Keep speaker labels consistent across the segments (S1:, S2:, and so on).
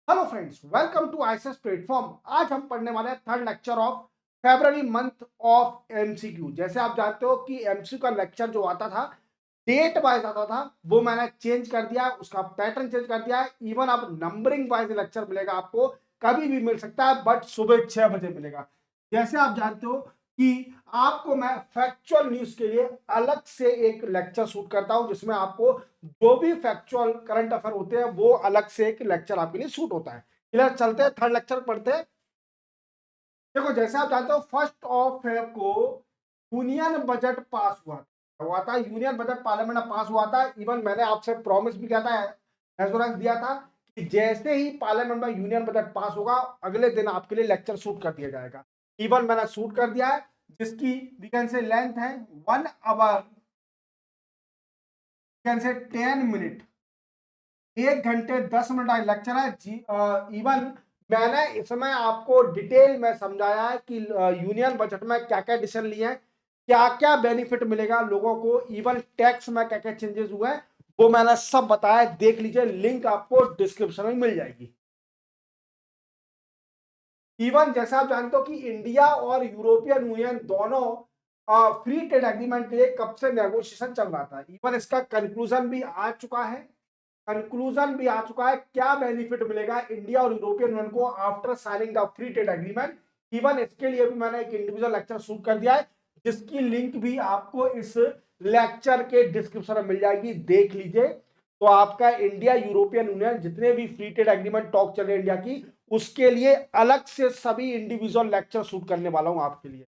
S1: Hello friends, welcome to ICS platform. आज हम पढ़ने वाले हैं third lecture of February month of MCQ. जैसे आप जानते हो कि एमसीक्यू का लेक्चर जो आता था डेट वाइज आता था, वो मैंने चेंज कर दिया है, उसका पैटर्न चेंज कर दिया है। इवन अब नंबरिंग वाइज लेक्चर मिलेगा आपको, कभी भी मिल सकता है, बट सुबह 6 बजे मिलेगा। जैसे आप जानते हो कि आपको मैं फैक्चुअल न्यूज के लिए अलग से एक लेक्चर शूट करता हूं, जिसमें आपको जो भी फैक्चुअल करंट अफेयर होते हैं वो अलग से एक लेक्चर आपके लिए शूट होता है। क्लियर, चलते हैं थर्ड लेक्चर पढ़ते हैं। देखो, जैसे आप जानते हो 1 फेब को यूनियन बजट पास हुआ था यूनियन बजट पार्लियामेंट में पास हुआ था। इवन मैंने आपसे प्रॉमिस भी किया था, एश्योरेंस दिया था कि जैसे ही पार्लियामेंट में यूनियन बजट पास होगा अगले दिन आपके लिए लेक्चर शूट कर दिया जाएगा। इवन मैंने शूट कर दिया है, जिसकी वी कैन से लेंथ है 1 आवर, कैन से 10 मिनट, 1 घंटे 10 मिनट लेक्चर है जी। इवन मैंने इसमें आपको डिटेल में समझाया है कि यूनियन बजट में क्या क्या डिसीजन लिए हैं, क्या क्या बेनिफिट मिलेगा लोगों को, इवन टैक्स में क्या क्या चेंजेस हुए हैं, वो मैंने सब बताया। देख लीजिए, लिंक आपको डिस्क्रिप्शन में मिल जाएगी। इवन जैसा आप जानते हो कि इंडिया और यूरोपियन यूनियन दोनों फ्री ट्रेड एग्रीमेंट के लिए कब से नेगोशिएशन चल रहा था। इवन इसका कंक्लूजन भी आ चुका है। क्या बेनिफिट मिलेगा इंडिया और यूरोपियन यूनियन को after signing the free trade agreement, even इसके लिए भी मैंने एक इंडिविजुअल लेक्चर शूट कर दिया है, जिसकी लिंक भी आपको इस लेक्चर के डिस्क्रिप्शन में मिल जाएगी, देख लीजिए। तो आपका इंडिया यूरोपियन यूनियन जितने भी फ्री ट्रेड एग्रीमेंट टॉक चल रहे हैं इंडिया की, उसके लिए अलग से सभी इंडिविजुअल लेक्चर शूट करने वाला हूं आपके लिए।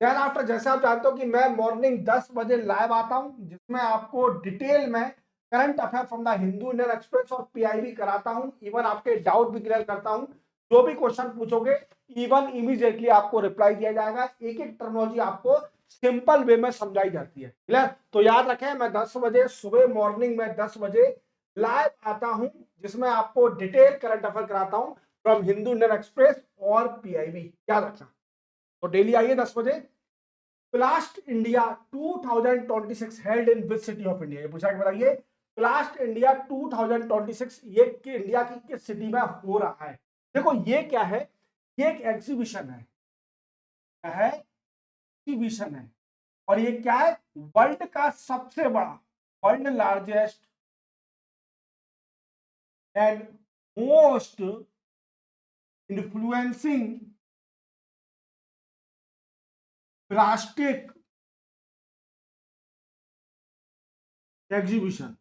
S1: देन आफ्टर, जैसे आप जानते हो कि मैं मॉर्निंग 10 बजे लाइव आता हूं, जिसमें आपको डिटेल में current affair from the Hindu Indian express और पीआईबी कराता हूं। इवन आपके डाउट भी क्लियर करता हूं। जो भी क्वेश्चन पूछोगे इवन इमीडिएटली आपको रिप्लाई दिया जाएगा। एक एक टर्मिनोलॉजी आपको सिंपल वे में समझाई जाती है। क्लियर, तो याद रखें, मैं 10 बजे सुबह मॉर्निंग में 10 बजे लाइव आता हूं, जिसमें आपको डिटेल करंट अफेयर कराता हूं फ्रॉम हिंदू इंडियन एक्सप्रेस और पीआईबी। याद रखना, तो डेली आइए 10 बजे। Plast India 2026 held in which city of India, ये पूछा कि बताइए प्लास्ट इंडिया 2026 ये कि इंडिया की किस सिटी में हो रहा है। देखो ये क्या है, ये एक एग्जीबिशन है। क्या है? एग्जीबिशन है। और ये क्या है? वर्ल्ड का सबसे बड़ा, world largest and most influencing plastic exhibition.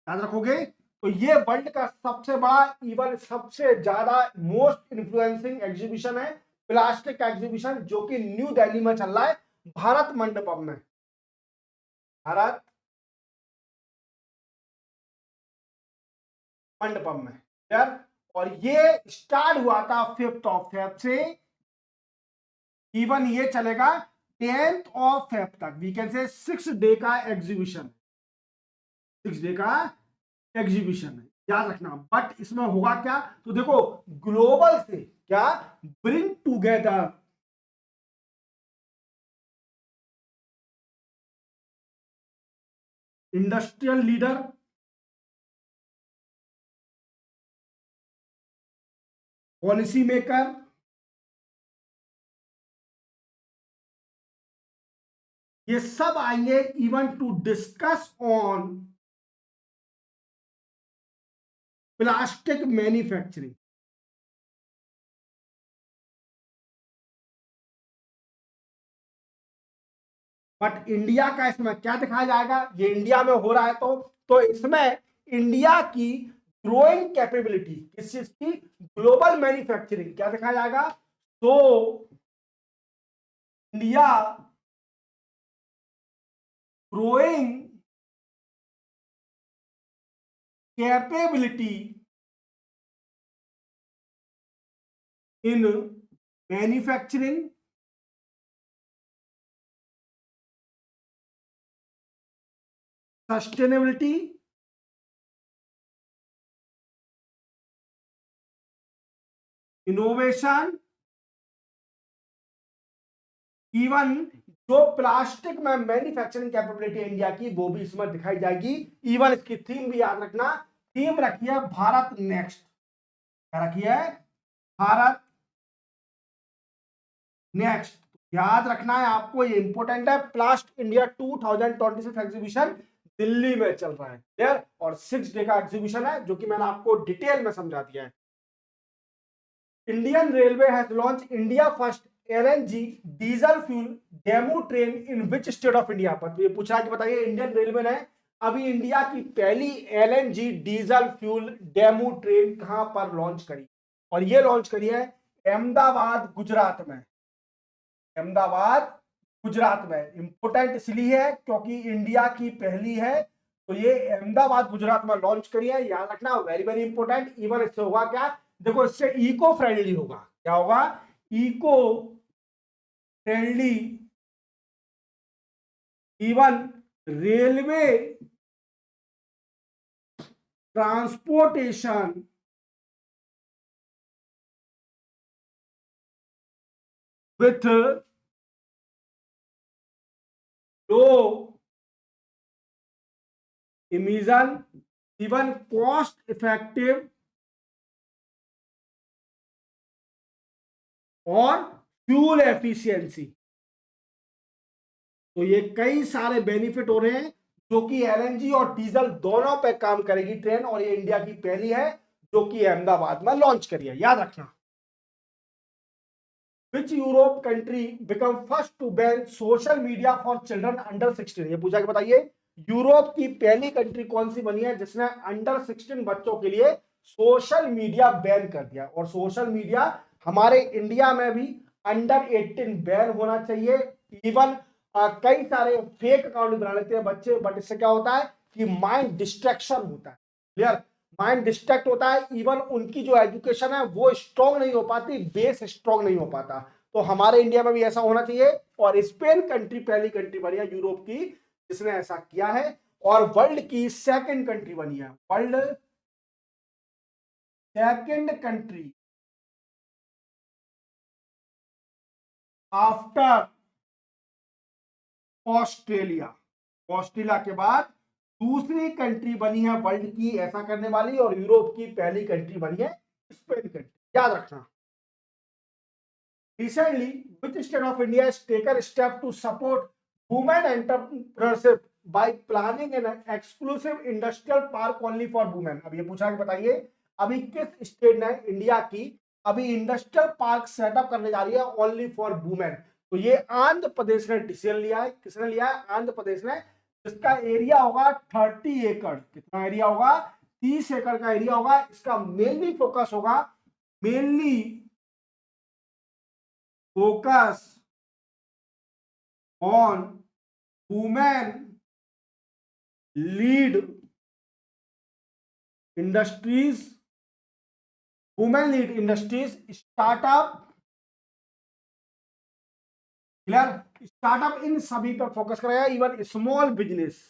S1: याद रखोगे, तो ये वर्ल्ड का सबसे बड़ा, इवन सबसे ज्यादा मोस्ट इन्फ्लुएंसिंग एग्जीबिशन है, प्लास्टिक एग्जीबिशन, जो कि न्यू दिल्ली में चल रहा है, भारत मंडपम में। भारत मंडपम में, यार। और ये स्टार्ट हुआ था 5 फेब से, इवन ये चलेगा 10 फेब तक। वी कैन से 6 डे का एग्जीबिशन, 6 डे का एग्जीबिशन है, याद रखना। बट इसमें होगा क्या, तो देखो, ग्लोबल से क्या, bring together industrial leader, policy maker, ये सब आएंगे even to discuss on plastic manufacturing. But India का इसमें क्या दिखाया जाएगा, ये इंडिया में हो रहा है, तो इसमें इंडिया की ग्रोइंग कैपेबिलिटी, किस चीज की, ग्लोबल मैन्युफैक्चरिंग, क्या दिखाया जाएगा, तो India growing capability in manufacturing, sustainability, innovation, even जो प्लास्टिक में मैन्युफैक्चरिंग कैपेबिलिटी इंडिया की वो भी इसमें दिखाई जाएगी। इवन इसकी थीम भी याद रखना, थीम रखी है भारत नेक्स्ट। क्या रखी है? भारत नेक्स्ट। याद रखना है आपको, ये इंपॉर्टेंट है। प्लास्ट इंडिया 2026 एग्जीबिशन दिल्ली में चल रहा है, क्लियर। और 6 डे का एग्जीबिशन है, जो कि मैंने आपको डिटेल में समझा दिया है। Indian railway has launch India first LNG diesel fuel demo train in which state of India. पर ये पूछा कि बताइए, इंडियन रेलवे ने अभी इंडिया की पहली LNG diesel fuel demo train कहां पर लॉन्च करी? और ये लॉन्च करी है अहमदाबाद गुजरात में। अहमदाबाद गुजरात में इंपोर्टेंट इसलिए है क्योंकि इंडिया की पहली है, तो ये अहमदाबाद गुजरात में लॉन्च करी है, याद रखना, वेरी वेरी इंपोर्टेंट। इवन इससे होगा क्या, देखो इससे इको फ्रेंडली होगा। क्या होगा? Eco friendly. Even railway transportation with low emission, even cost effective और फ्यूल एफिशिएंसी। तो ये कई सारे बेनिफिट हो रहे हैं, जो कि एलएनजी और डीजल दोनों पे काम करेगी ट्रेन। और ये इंडिया की पहली है जो कि अहमदाबाद में लॉन्च करी है, याद रखना। Which Europe country become first to ban social media for children under 16? ये पूछा कि बताइए, यूरोप की पहली कंट्री कौन सी बनी है जिसने अंडर 16 बच्चों के लिए सोशल मीडिया बैन कर दिया? और सोशल मीडिया हमारे इंडिया में भी अंडर 18 बैन होना चाहिए। इवन कई सारे फेक अकाउंट बना लेते हैं बच्चे, बट इससे क्या होता है कि माइंड डिस्ट्रैक्शन होता है, क्लियर। माइंड डिस्ट्रैक्ट होता है, इवन उनकी जो एजुकेशन है वो स्ट्रॉन्ग नहीं हो पाती, बेस स्ट्रॉन्ग नहीं हो पाता। तो हमारे इंडिया में भी ऐसा होना चाहिए। और स्पेन कंट्री पहली कंट्री बनी है यूरोप की जिसने ऐसा किया है, और वर्ल्ड की सेकंड कंट्री बनी है, world second country after Australia. Australia के बाद दूसरी कंट्री बनी है वर्ल्ड की ऐसा करने वाली, और यूरोप की पहली कंट्री बनी है स्पेन कंट्री, याद रखना। Recently, which state of India has taken a step to support women entrepreneurship by planning an exclusive industrial park only for women? अब ये पूछा कि बताइए, अभी किस स्टेट ने इंडिया की अभी इंडस्ट्रियल पार्क सेटअप करने जा रही है ओनली फॉर वुमेन? तो ये आंध्र प्रदेश ने डिसीजन लिया है। किसने लिया है? आंध्र प्रदेश ने। इसका एरिया होगा 30 एकड़। कितना एरिया होगा? 30 एकड़ का एरिया होगा। इसका मेनली फोकस होगा, mainly focus on women lead industries, women lead industries, startup, clear, startup, इन सभी पर फोकस करेगा। इवन स्मॉल बिजनेस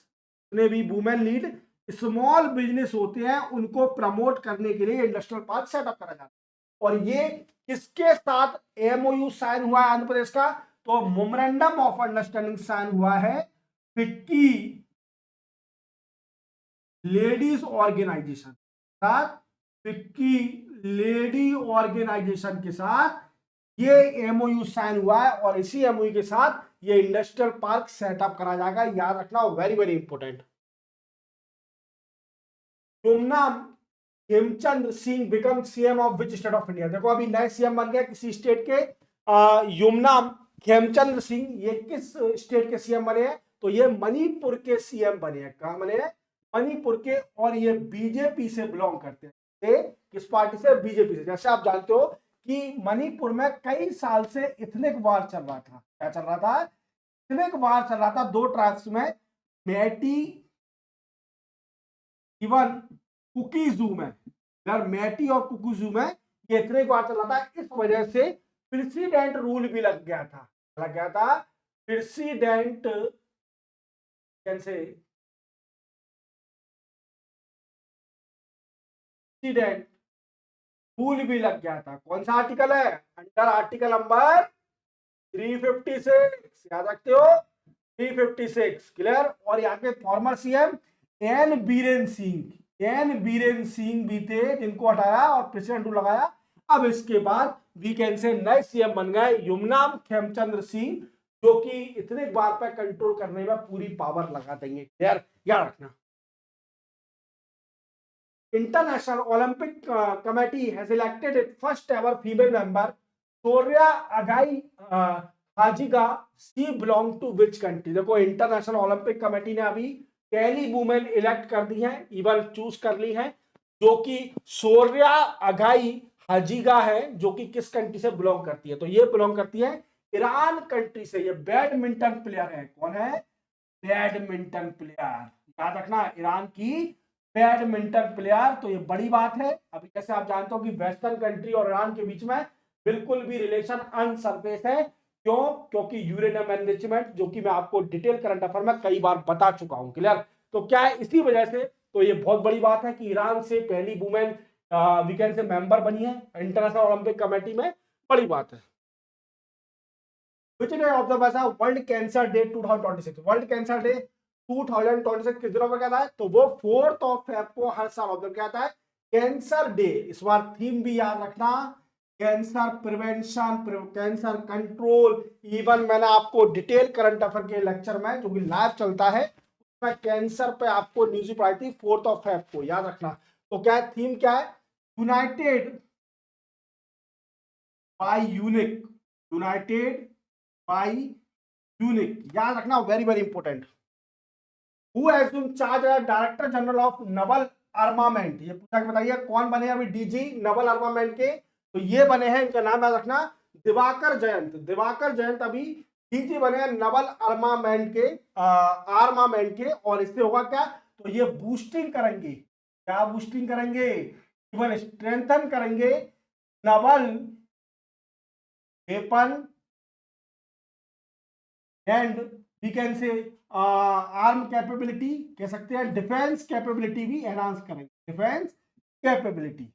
S1: ने भी वुमेन लीड स्मॉल बिजनेस होते हैं उनको प्रमोट करने के लिए इंडस्ट्रियल पार्क सेटअप करा जाता है। और ये किसके साथ एमओयू साइन हुआ है आंध्र प्रदेश का? तो मेमोरेंडम ऑफ अंडरस्टैंडिंग साइन हुआ है फिक्की लेडीज ऑर्गेनाइजेशन साथ, फिक्की लेडी ऑर्गेनाइजेशन के साथ ये एमओयू साइन हुआ है, और इसी एमओयू के साथ ये इंडस्ट्रियल पार्क सेटअप करा जाएगा, याद रखना, very very important. Yumnam Hemchandra Singh become CM of which state of India? देखो अभी नए सीएम बन गए किसी स्टेट के, युमनाम हेमचंद्र सिंह, ये किस स्टेट के सीएम बने हैं? तो ये मणिपुर के सीएम बने हैं। कहां बने हैं? मणिपुर के। और ये बीजेपी से बिलोंग करते हैं। ये किस पार्टी से? बीजेपी से। जैसे आप जानते हो कि मणिपुर में कई साल से इथनिक वार चल रहा था। क्या चल रहा था? इथनिक वार चल रहा था दो ट्राइब्स में, मैटी इवन कुकीजू में। यार मैटी और कुकीजू में ये इथनिक वार चल रहा था, इस वजह से प्रेसिडेंट रूल भी लग गया था। लग गया था प्रेसिडेंट, कैसे प्रेसिडेंट रूल भी लग गया था। कौन सा आर्टिकल है? अंडर आर्टिकल नंबर 356 याद रखते हो, 356 क्लियर। और यहाँ के former CM N Biren Singh, N Biren Singh भी थे जिनको हटाया और प्रेसिडेंट रूल लगाया। अब इसके बाद वी कैन से नए सीएम बन गए युमनाम खेमचंद्र सिंह, जो कि इतने बार पे कंट्रोल करने में पूरी पावर लगा देंगे, क्लियर, याद रखना। International Olympic committee has elected it first ever female member सोर्या अगाई हाजिगा, she belong to which country. देखो इंटरनेशनल ओलंपिक कमेटी ने अभी पहली वुमेन इलेक्ट कर दी है, इवन चूज कर ली है, जो कि सोर्या अगाई हाजिगा है, जो कि किस कंट्री से बिलोंग करती है, तो ये बिलोंग करती है ईरान कंट्री से। ये बैडमिंटन प्लेयर है, कौन है, बैडमिंटन प्लेयर, याद रखना, ईरान की बैडमिंटन प्लेयर। तो ये बड़ी बात है। अभी जैसे आप जानते हो कि वेस्टर्न कंट्री और ईरान के बीच में बिल्कुल भी रिलेशन अनसरफेस है, क्यों, क्योंकि यूरेनियम एनरिचमेंट, जो कि मैं आपको डिटेल करंट अफेयर में कई बार बता चुका हूं, क्लियर। तो क्या है, इसी वजह से तो ये बहुत बड़ी बात है कि ईरान से पहली वुमेन वीकेंड से मेंबर बनी है इंटरनेशनल ओलंपिक कमेटी में, बड़ी बात है। Which day of the वैसा world cancer day 2026, world cancer day 2026 किस दिनों में कहता है, तो वो 4 फेब को हर साल ऑब्जर्व किया जाता है, कैंसर डे। इस बार थीम भी याद रखना, cancer prevention, cancer control. Even मैंने आपको डिटेल करंट अफेयर के लेक्चर में जो कि लाइव चलता है, उसमें कैंसर पे आपको न्यूज पढ़ाई थी 4 फेब को, याद रखना। तो क्या है, थीम क्या है, united by unique, united by unique, याद रखना, very very important. Who has been charge as director general of naval armament, ये पूछा कि बताइए कौन बने अभी डीजी नवल आर्मामेंट के, तो ये बने हैं, इनका नाम याद रखना, दिवाकर जयंत, दिवाकर जयंत अभी डीजी बने हैं नवल आर्मामेंट के, आर्मामेंट के। और इससे होगा क्या, तो ये बूस्टिंग करेंगे, क्या बूस्टिंग करेंगे, इवन स्ट्रेंथन करेंगे naval weapon and we can say arm capability, कह सकते हैं डिफेंस कैपेबिलिटी भी एनहांस करेंगे, डिफेंस कैपेबिलिटी।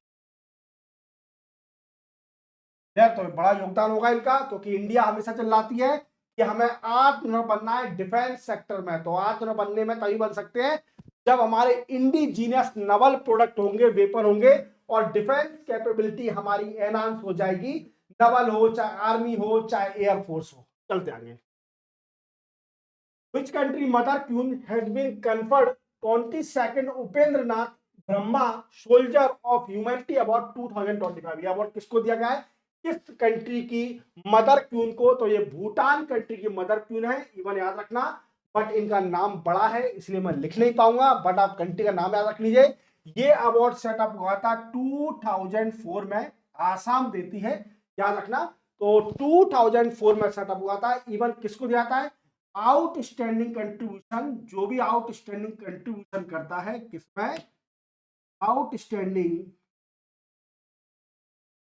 S1: यार तो बड़ा योगदान होगा इनका, क्योंकि इंडिया हमेशा चिल्लाती है कि हमें आत्मनिर्भर बनना है डिफेंस सेक्टर में। तो आत्मनिर्भर बनने में तभी बन सकते हैं जब हमारे इंडिजीनियस नवल प्रोडक्ट होंगे, वेपन होंगे, और डिफेंस कैपेबिलिटी हमारी एनहांस हो जाएगी, नवल हो चाहे आर्मी हो चाहे एयरफोर्स हो। चलते आगे। Which country mother queen has been conferred 22nd Upendra Nath Brahma soldier of humanity award 2025? ये अवार्ड किसको दिया गया है, किस कंट्री की मदर क्वीन को, तो ये भूटान कंट्री की मदर क्वीन है, इवन याद रखना। बट इनका नाम बड़ा है इसलिए मैं लिख नहीं पाऊंगा, बट आप कंट्री का नाम याद रख लीजिए। ये अवार्ड सेटअप हुआ था 2004 में, आसाम देती है, याद रखना। तो 2004 में सेटअप हुआ था। इवन किसको दिया था, आउटस्टैंडिंग कंट्रीब्यूशन, जो भी आउटस्टैंडिंग कंट्रीब्यूशन करता है किसमें, outstanding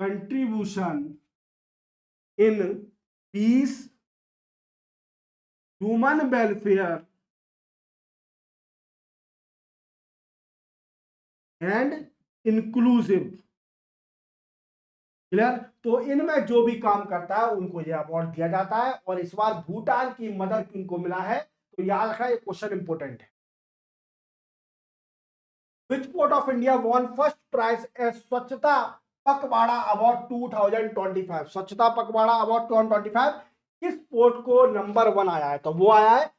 S1: contribution in peace, human welfare and inclusive, clear. तो इनमें जो भी काम करता है उनको यह अवार्ड दिया जाता है, और इस बार भूटान की मदर क्वीन को मिला है। तो याद रखना, ये क्वेश्चन इंपोर्टेंट है। Which port of India won first prize as स्वच्छता पखवाड़ा अवार्ड 2025? स्वच्छता पखवाड़ा अवार्ड 2025 किस पोर्ट को नंबर 1 आया है, तो वो आया है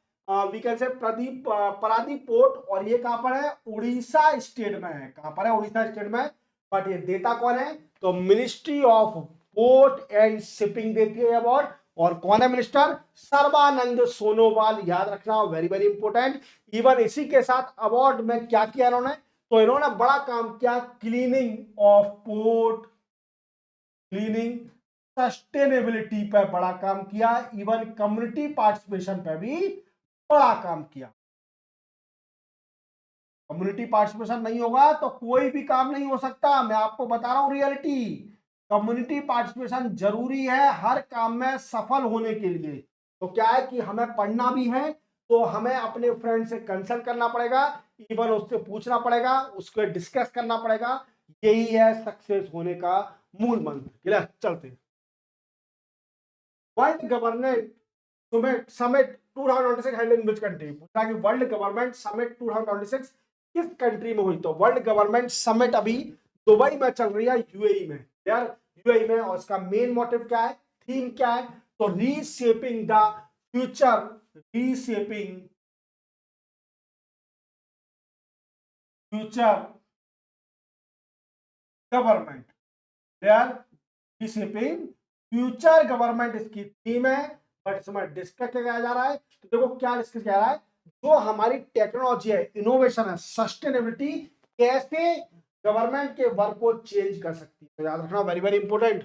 S1: वी कैन से प्रदीप परादीप पोर्ट। और ये कहां पर है, उड़ीसा स्टेट में है, कहां पर है, उड़ीसा स्टेट में। बट ये देता कौन है, तो ministry of port and shipping देती है अवार्ड। और कौन है मिनिस्टर, सर्बानंद सोनोवाल, याद रखना, वेरी वेरी इंपोर्टेंट। इवन इसी के साथ अवार्ड में क्या किया इन्होंने, तो इन्होंने बड़ा काम किया, cleaning of port, cleaning sustainability पे बड़ा काम किया, इवन कम्युनिटी पार्टिसिपेशन पे भी बड़ा काम किया। कम्युनिटी पार्टिसिपेशन नहीं होगा तो कोई भी काम नहीं हो सकता, मैं आपको बता रहा हूं रियलिटी। कम्युनिटी पार्टिसिपेशन जरूरी है हर काम में सफल होने के लिए। तो क्या है कि हमें पढ़ना भी है, तो हमें अपने फ्रेंड से कंसल्ट करना पड़ेगा, इवन उससे पूछना पड़ेगा, उसको डिस्कस करना पड़ेगा। यही है सक्सेस होने का मूल मंत्र, क्लियर। चलते हैं। World governance summit 2026 held in which country, पूछा कि वर्ल्ड गवर्नमेंट समिट 2026 किस कंट्री में हुई। तो वर्ल्ड गवर्नमेंट समिट अभी दुबई में चल रही है, यूएई में यार, यूएई में। और इसका मेन मोटिव क्या है, थीम क्या है, तो reshaping the future, reshaping future government, यार रीशेपिंग फ्यूचर गवर्नमेंट इसकी थीम है। बट इसमें डिस्कस किया जा रहा है, तो देखो क्या डिस्कस किया जा रहा है, जो हमारी टेक्नोलॉजी है, इनोवेशन है, सस्टेनेबिलिटी कैसे गवर्नमेंट के वर्क को चेंज कर सकती है। तो याद रखना, वेरी वेरी इंपॉर्टेंट।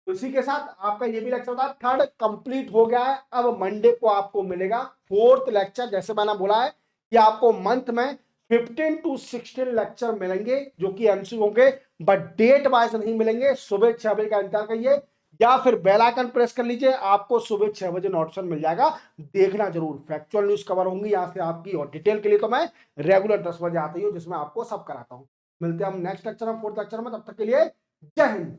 S1: तो इसी के साथ आपका ये भी लेक्चर था, थर्ड कंप्लीट हो गया है। अब मंडे को आपको मिलेगा फोर्थ लेक्चर। जैसे मैंने बोला है कि आपको मंथ में 15 to 16 लेक्चर मिलेंगे जो कि एमसीक्यू होंगे, बट डेट वाइज नहीं मिलेंगे। सुबह 6 बजे का इंतजार करिए या फिर बेल आइकन प्रेस कर लीजिए, आपको सुबह 6 बजे नोटिफिकेशन मिल जाएगा। देखना जरूर, फैक्चुअल न्यूज कवर होंगी यहाँ से आपकी। और डिटेल के लिए तो मैं रेगुलर 10 बजे आता ही हूँ, जिसमें आपको सब कराता हूँ। मिलते हैं हम नेक्स्ट लेक्चर में, फोर्थ लेक्चर में। तब तक के लिए जय हिंद।